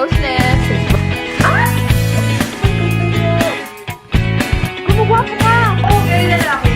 closeness. Ah! Gumagwapo ka! Okay na lang ako.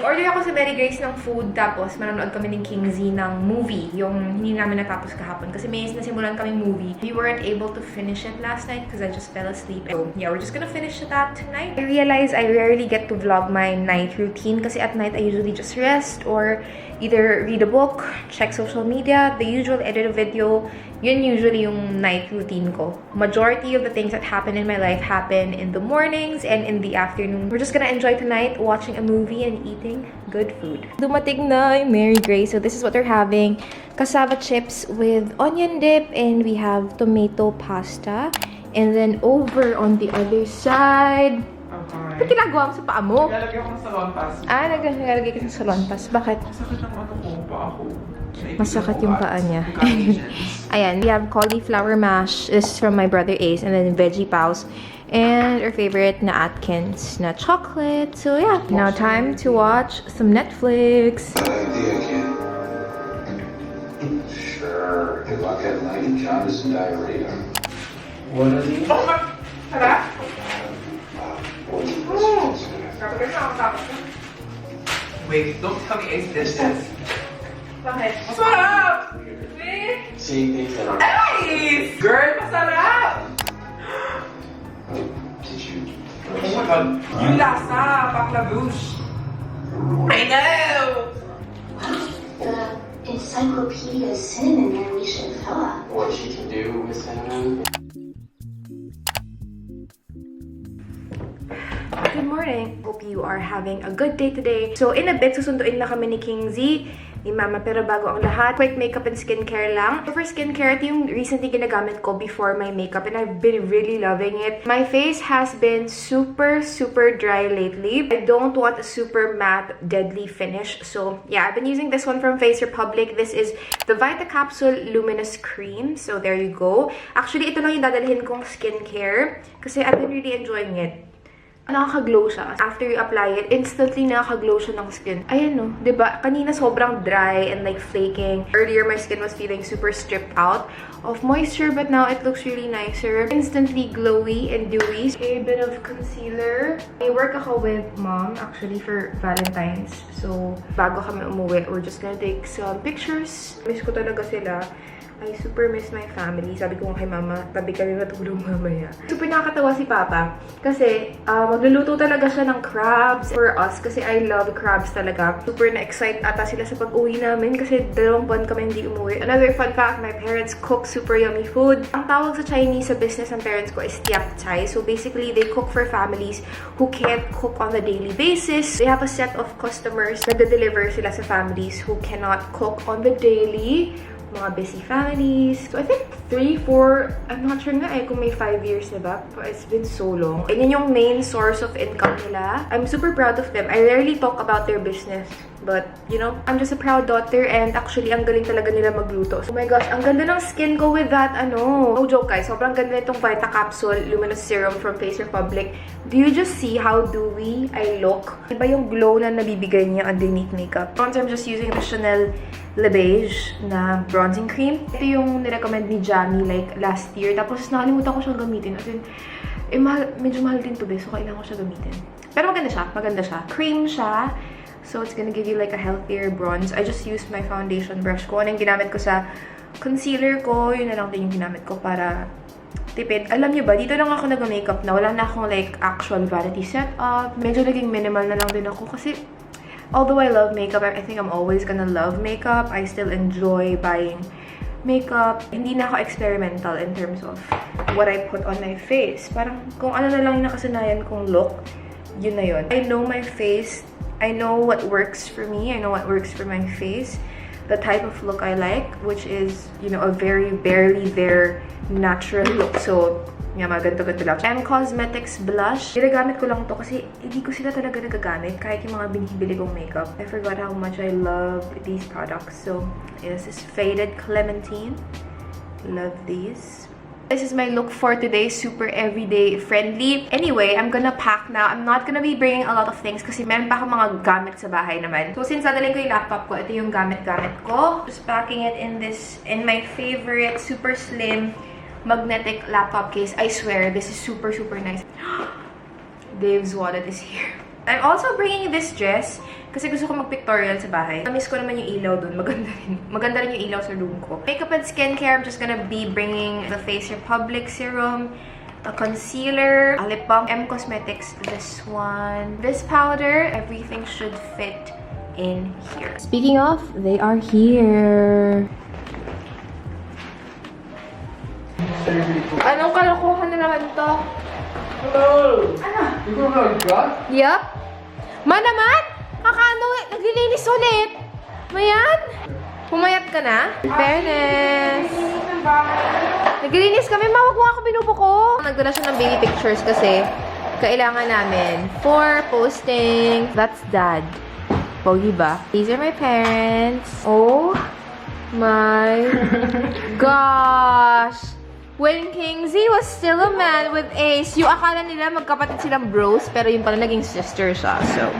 Order ako sa Mary Grace ng food, tapos manonood kami ni King Z ng movie, yung hindi namin natapos kahapon kasi may nasimulan kaming movie. We weren't able to finish it last night because I just fell asleep. So yeah, we're just gonna finish that tonight. I realize I rarely get to vlog my night routine kasi at night I usually just rest or either read a book, check social media, the usual, edit a video. Yun usually yung night routine ko. Majority of the things that happen in my life happen in the mornings and in the afternoon. We're just gonna enjoy tonight watching a movie and eating good food. Dumating na yung Mary Grace. So this is what they're having. Cassava chips with onion dip, and we have tomato pasta. And then over on the other side, ano ginagawa mo sa paa mo? Naglalagay ako ng salonpas. Ah, naglalagay ka ng salonpas. Bakit? Masakit ang ano ko, paa ko. Masakit yung paa niya. Ayan, we have cauliflower mash. This is from my brother Ace. And then veggie paws. And our favorite na Atkins na chocolate. So yeah, now time to watch some Netflix. Sure. Good luck at night and jaundice and diarrhea. What are these? Oh, sarap! Wait, don't tell me it's dishes. Bakit? Masarap! Seeing things that are... Nice! Girl, masarap! Did you... Oh my god, yung lasa, baklagouche. I know! The encyclopedia cinnamon man we should fill up. What she can do with cinnamon? Good morning. Hope you are having a good day today. So in a bit, susunduin na kami ni King Z, ni Mama, pero bago ang lahat, quick makeup and skincare lang. For skincare, ito yung recently ginagamit ko before my makeup and I've been really loving it. My face has been super dry lately. I don't want a super matte, deadly finish. So yeah, I've been using this one from Face Republic. This is the Vita Capsule Luminous Cream. So there you go. Actually, ito lang yung dadalhin kong skincare kasi I've been really enjoying it. Nakaka-glow siya. After you apply it, instantly nakaka-glow siya ng skin. Ayan no, diba? Kanina sobrang dry and like flaking. Earlier, my skin was feeling super stripped out of moisture, but now it looks really nicer. Instantly glowy and dewy. A bit of concealer. I work ako with Mom, actually, for Valentine's. So, bago kami umuwi, we're just gonna take some pictures. Miss ko talaga sila. I super miss my family. Sabi ko nga kay Mama, tabi kami matulog mamaya. Super nakakatawa si Papa. Kasi, magluluto talaga siya ng crabs for us. Kasi I love crabs talaga. Super na-excite ata sila sa pag-uwi namin. Kasi 2 buwan kami hindi umuwi. Another fun fact, my parents cook super yummy food. Ang tawag sa Chinese sa business ng parents ko is tiap chai. So basically, they cook for families who can't cook on a daily basis. They have a set of customers na de-deliver sila sa families who cannot cook on the daily. Mga busy families. So, I think 3, 4, I'm not sure nga kung may 5 years na ba. But it's been so long. And yun yung main source of income nila. I'm super proud of them. I rarely talk about their business. But, you know, I'm just a proud daughter and actually, ang galing talaga nila magluto. Oh my gosh, ang ganda ng skin ko with that, no joke guys, sobrang ganda nitong Vita Capsule Luminous Serum from Face Republic. Do you just see how dewy I look? Iba yung glow na nabibigay niya underneath makeup. Once I'm just using the Chanel Le Beige na bronzing cream. Ito yung nirecommend ni Jamie like last year. Tapos nakalimutan ko siyang gamitin. As in, medyo mahal din to so kailangan ko siya gamitin. Pero maganda siya. Cream siya. So it's gonna give you like a healthier bronze. I just used my foundation brush ko. Anong ginamit ko sa concealer ko, yun na lang din yung ginamit ko para tipid. Alam niyo ba, dito lang ako nag-makeup na. Wala na akong like actual vanity setup. Medyo naging minimal na lang din ako kasi although I love makeup, I think I'm always gonna love makeup. I still enjoy buying makeup. Hindi na ako experimental in terms of what I put on my face. Parang kung ano na lang yung nakasanayan kong look, yun na yun. I know my face. I know what works for me. I know what works for my face. The type of look I like, which is, you know, a very barely there natural look. So, yeah, ganito lang. M Cosmetics Blush. Ginagamit ko lang to kasi hindi ko sila talaga nagagamit kahit yung mga binibili kong makeup. I forgot how much I love these products. So, yeah, this is Faded Clementine. Love these. This is my look for today. Super everyday friendly. Anyway, I'm gonna pack now. I'm not gonna be bringing a lot of things kasi meron pa akong mga gamit sa bahay naman. So, since dadalhin ko yung laptop ko, ito yung gamit-gamit ko. Just packing it in my favorite, super slim, magnetic laptop case. I swear, this is super, super nice. Dave's wallet is here. I'm also bringing this dress kasi gusto ko mag-pictorial sa bahay. Namiss ko naman yung ilaw dun. Maganda rin. Maganda rin yung ilaw sa room ko. Makeup and skincare, I'm just gonna be bringing the Face Republic serum, a concealer, a lip balm, M Cosmetics, this one, this powder. Everything should fit in here. Speaking of, they are here. Anong kalokohan na naman to? Hello! Ano? Ikaw vlog ka? Yup. Naman? Kakano, naglilinis ulit. Mayan? Pumayat ka na? Fairness. Naglilinis kami. Mawag mo ako binubuko. Nagdala siya ng baby pictures kasi kailangan namin for posting. That's dad. Pogi ba? These are my parents. Oh my gosh. When King Z was still a man with Ace, yung akala nila magkapatid silang bros, pero yung pala naging sister siya. So,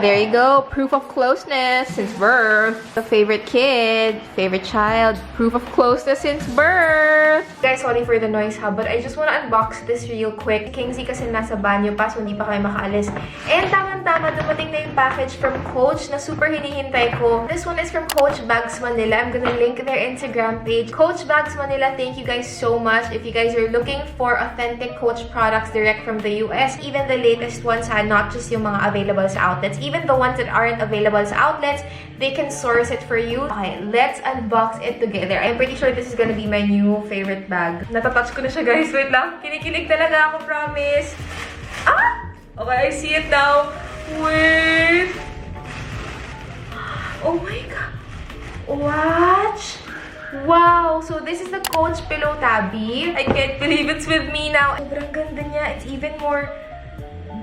there you go. Proof of closeness since birth. The favorite kid, favorite child, proof of closeness since birth. Guys, sorry for the noise ha, but I just wanna unbox this real quick. King Z kasi nasa banyo pa, so hindi pa kami makaalis. And tamang-tama, dumating na yung package from Coach na super hinihintay ko. This one is from Coach Bags Manila. I'm gonna link their Instagram page. Coach Bags Manila, thank you guys so much. If you guys are looking for authentic Coach products direct from the US, even the latest ones ha, not just yung mga available sa outlets, even the ones that aren't available sa outlets, they can source it for you. Okay, let's unbox it together. I'm pretty sure this is gonna be my new favorite bag. Natatouch ko na siya, guys. Wait lang. Kinikilig talaga ako, promise. Ah! Okay, I see it now. Wait. Oh my God. Watch. Wow! So, this is the Coach Pillow Tabby. I can't believe it's with me now. Sobrang ganda niya. It's even more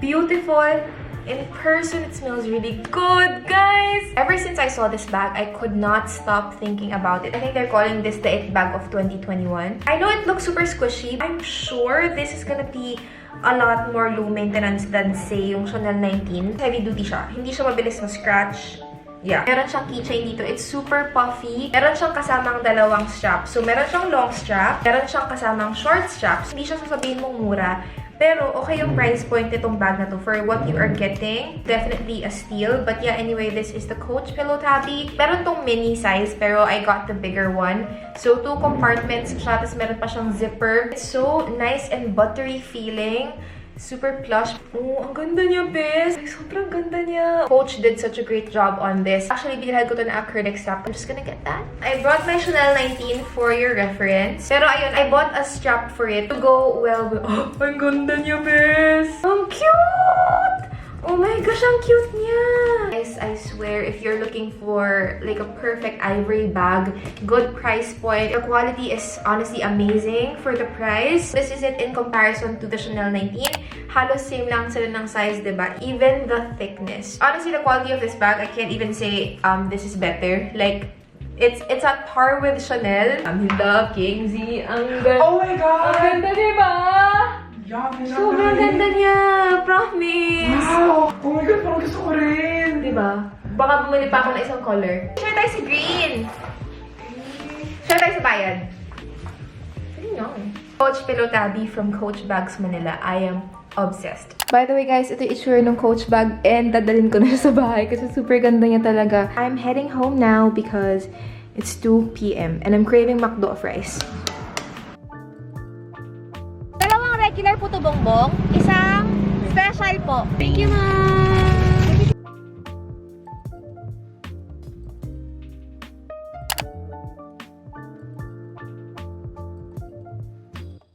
beautiful. In person, it smells really good, guys! Ever since I saw this bag, I could not stop thinking about it. I think they're calling this the It Bag of 2021. I know it looks super squishy. I'm sure this is gonna be a lot more low maintenance than, say, yung Chanel 19. Heavy duty siya. Hindi siya mabilis ma-scratch. Yeah. Meron siyang keychain dito. It's super puffy. Meron siyang kasamang dalawang strap. So, meron siyang long strap. Meron siyang kasamang short strap. Hindi siya sasabihin mong mura. Pero, okay yung price point nitong bag na to for what you are getting. Definitely a steal. But yeah, anyway, this is the Coach Pillow Tabby. Meron tong mini size, pero I got the bigger one. So, 2 compartments siya. Tapos meron pa siyang zipper. It's so nice and buttery feeling. Super plush. Oh, ang ganda niya, bes. Ay, sobrang ganda niya. Coach did such a great job on this. Actually, binilhan ko to na acrylic strap. I'm just gonna get that. I brought my Chanel 19 for your reference. Pero ayun, I bought a strap for it to go well with... Oh, ang ganda niya, bes. Ang cute! Oh my gosh, ang cute niya! Guys, I swear, if you're looking for like a perfect ivory bag, good price point, the quality is honestly amazing for the price. This is it in comparison to the Chanel 19. Halos same lang sila ng size, diba? Even the thickness. Honestly, the quality of this bag, I can't even say this is better. Like, it's at par with Chanel. Hilda, King Z, ang ganda. Oh my God! Ang ganda, diba? Sobrang ganda niya, promise! Wow! Oh my God, parang gusto ko rin! Diba? Baka bumili pa ako ng isang color. Share tayo sa green! Share tayo sa bayan. I don't know. Coach Pillow Tabby from Coach Bags Manila. I am obsessed. By the way guys, ito yung itsura ng Coach bag and dadalhin ko na siya sa bahay kasi super ganda niya talaga. I'm heading home now because it's 2 p.m. and I'm craving McDo fries. Regular puto bongbong, isang special po. Thank you, ma'am!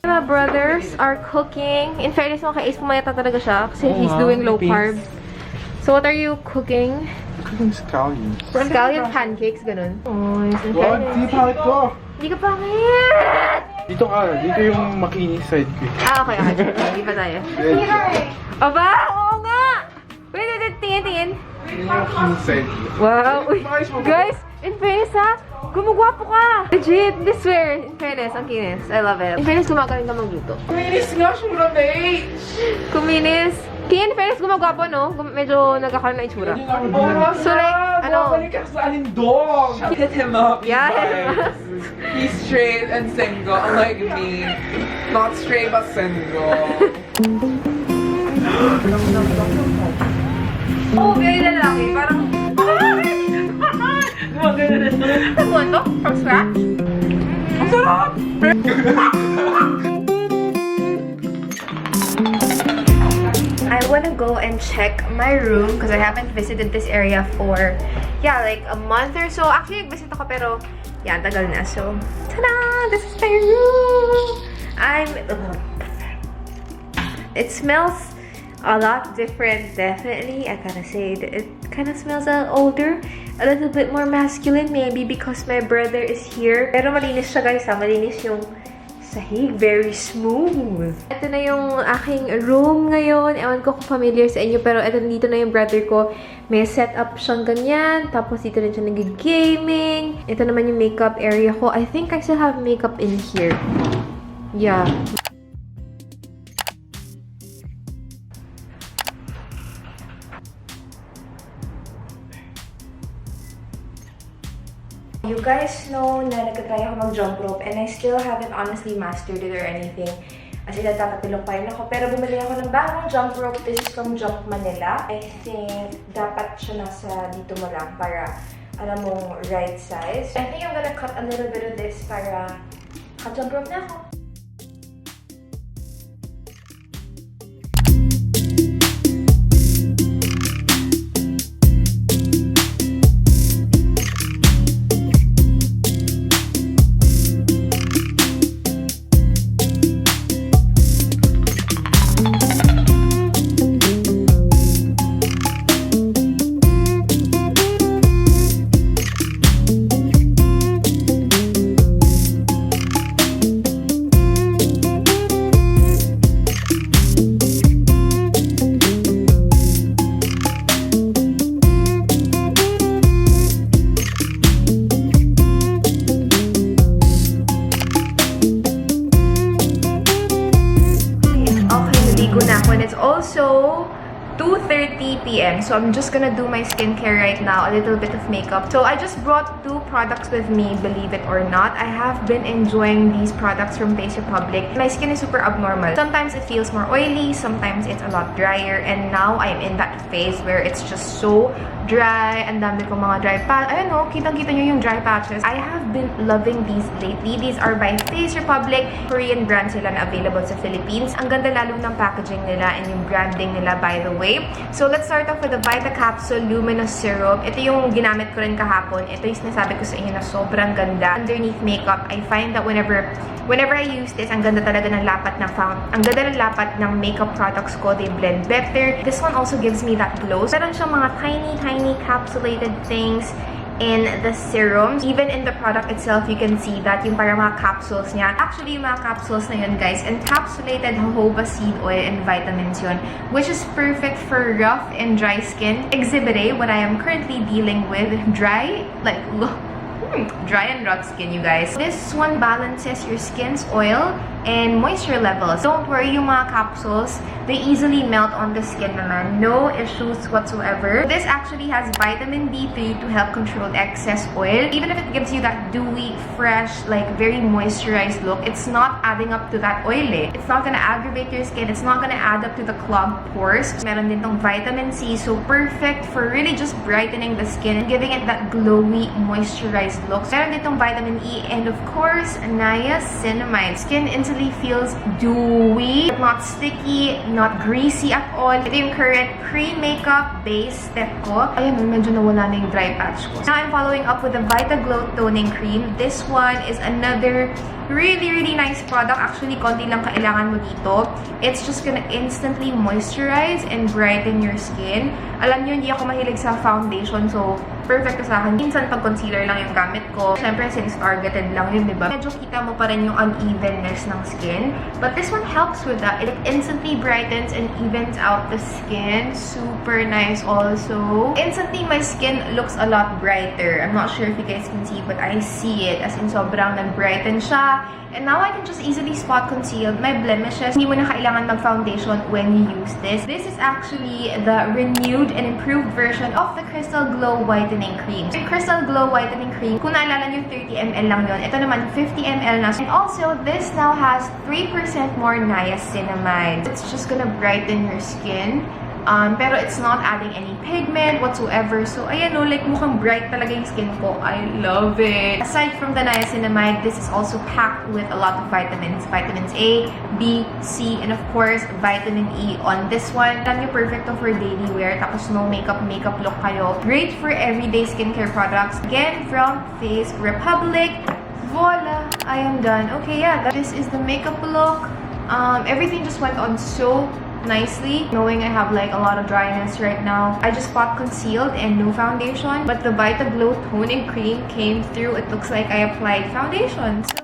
My brothers are cooking. In fairness, mga ka-Ace, pumayata talaga siya kasi he's doing low carb. So what are you cooking? Cooking scallions. Scallion pancakes, ganun. Oh, yes, God, di pangit ko. Hindi ka pangit! Dito yung makinis side ko. Okay. Hindi pa tayo. Aba, oo nga! Wait, tingin. Yun yung makinis side ko. Wow! Uy, guys, in fairness ha, gumagwapo ka! Legit, this swear. In fairness, ang kinis. I love it. In fairness, gumagaling ka magluto. Kuminis nga siya muna, mate! Kuminis. Kaya in fairness, gumagwapo, no? Medyo nagkakaroon na itsura. So like, ano? Bumalik ka sa alindog! Hit him up, Yeah, hit him up. He's straight and single, unlike me. Not straight, but single. Oh, very lalaki. Parang, Nagbuhan to? From scratch? Ang sarap! I wanna go and check my room because I haven't visited this area for, like a month or so. Actually, nag-visit ako pero, tagal na. So, ta-da! This is my room! It smells a lot different, definitely. I gotta say, it kind of smells a little older. A little bit more masculine, maybe because my brother is here. Pero malinis siya, guys, ha? Malinis yung sahig. Very smooth. Ito na yung aking room ngayon. Ewan ko kung familiar sa inyo, pero ito dito na yung brother ko. May setup siyang ganyan. Tapos dito rin siya nag-gaming. Ito naman yung makeup area ko. I think I still have makeup in here. Yeah. You guys know na nagtatry ako mag-jump rope and I still haven't honestly mastered it or anything. As in, tatapilok pa rin ako. Pero bumili ako ng bagong jump rope. This is from Jump Manila. I think dapat siya nasa dito mo lang para alam mong right size. I think I'm gonna cut a little bit of this para ka-jump rope na ako. It's also 2:30 p.m. So I'm just gonna do my skincare right now, a little bit of makeup. So I just brought 2 products with me, believe it or not. I have been enjoying these products from Base Republic. My skin is super abnormal. Sometimes it feels more oily, sometimes it's a lot drier, and now I'm in that phase where it's just so dry. Ang dami kong mga dry patches. Ayun o, kitang-kita nyo yung dry patches. I have been loving these lately. These are by Base Republic. Korean brand sila na available sa Philippines. Ang ganda lalo ng packaging nila and yung branding nila, by the way. So let's start off with the Vita Capsule Luminous Serum. Ito yung ginamit ko rin kahapon. Ito yung sinasabi ko sa inyo na sobrang ganda. Underneath makeup, I find that whenever I use this, ang ganda talaga ng lapat ng ang ganda ng lapat ng makeup products ko. They blend better. This one also gives me that glow. Meron siyang mga tiny capsulated things in the serums. Even in the product itself, you can see that yung parang mga capsules niya. Actually, yung mga capsules na yun, guys, encapsulated jojoba seed oil and vitamins yun, which is perfect for rough and dry skin. Exhibit A, what I am currently dealing with, dry and rough skin, you guys. This one balances your skin's oil and moisture levels. Don't worry, yung mga capsules, they easily melt on the skin naman. No issues whatsoever. This actually has vitamin D3 to help control excess oil. Even if it gives you that dewy, fresh, like very moisturized look, it's not adding up to that oil eh. It's not gonna aggravate your skin. It's not gonna add up to the clogged pores. Meron din tong vitamin C, so perfect for really just brightening the skin and giving it that glowy, moisturized look. Meron din tong vitamin E and of course, niacinamide. Skin instantly feels dewy, not sticky, not greasy at all. Ito yung current pre-makeup base step ko. Ayun, medyo nawala na yung dry patch ko. Now I'm following up with the Vita Glow Toning Cream. This one is another really nice product. Actually, konti lang kailangan mo dito. It's just gonna instantly moisturize and brighten your skin. Alam niyo, hindi ako mahilig sa foundation, so perfect to sa akin. Minsan pag concealer lang yung gamit ko. Siyempre, since targeted lang yun, diba? Medyo kita mo pa rin yung unevenness ng skin. But this one helps with that. It instantly brightens and evens out the skin. Super nice also. Instantly, my skin looks a lot brighter. I'm not sure if you guys can see, but I see it. As in, sobrang nag-brighten siya. And now I can just easily spot concealed my blemishes. Hindi mo na kailangan mag-foundation when you use this. This is actually the renewed and improved version of the Crystal Glow Whitening Cream. So, Crystal Glow Whitening Cream, kung naalala nyo, 30 ml lang yun. Ito naman, 50 ml na. And also, this now has 3% more niacinamide. It's just gonna brighten your skin. Pero it's not adding any pigment whatsoever. So, ayan o, like mukhang bright talaga yung skin ko. I love it. Aside from the niacinamide, this is also packed with a lot of vitamins. Vitamins A, B, C, and of course, vitamin E on this one. Alam niyo, perfect to for daily wear. Tapos no makeup look kayo. Great for everyday skincare products. Again, from Face Republic. Voila! I am done. Okay, yeah, this is the makeup look. Everything just went on so nicely, knowing I have like a lot of dryness right now. I just bought concealed and no foundation, but the Vita Glow toning cream came through. It looks like I applied foundation. So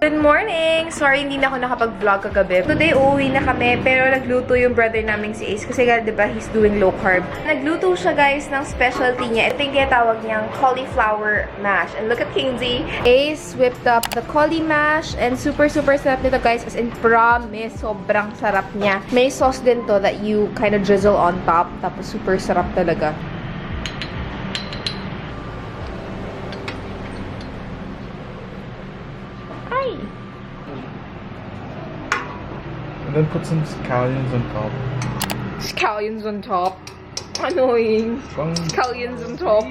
good morning! Sorry, hindi na ako nakapag-vlog kagabi. Today, uuwi na kami, pero nagluto yung brother naming si Ace. Kasi nga, diba, he's doing low carb. Nagluto siya, guys, ng specialty niya. Ito yung tinatawag niyang cauliflower mash. And look at Kinsey. Ace whipped up the cauli mash. And super sarap nito, guys. As in, promise, sobrang sarap niya. May sauce din to that you kind of drizzle on top. Tapos super sarap talaga. And then put some scallions on top. Scallions on top. Annoying. Scallions on top.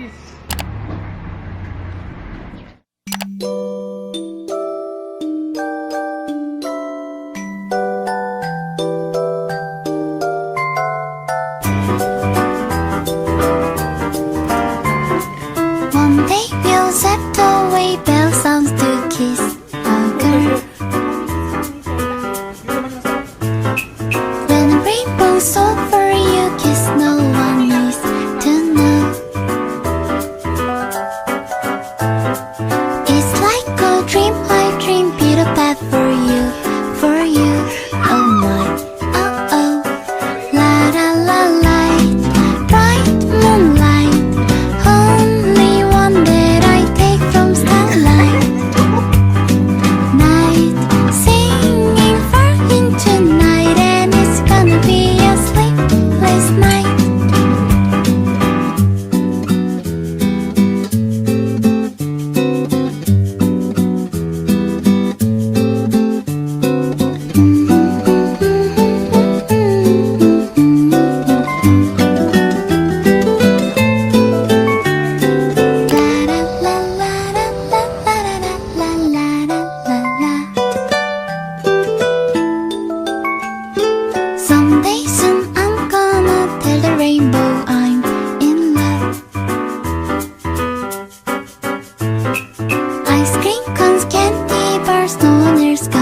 One day we'll set away bell sounds to kiss a girl. When the rainbow's over, you kiss, no one needs to know. It's like a dream I dream, built a path for you, for you. Oh my, oh oh, la la la light, bright moonlight, only one that I take from starlight. Night, singing far into night, and it's gonna be a sleepless night. Someday soon I'm gonna tell the rainbow I'm in love. Ice cream cones, candy bars, no one else got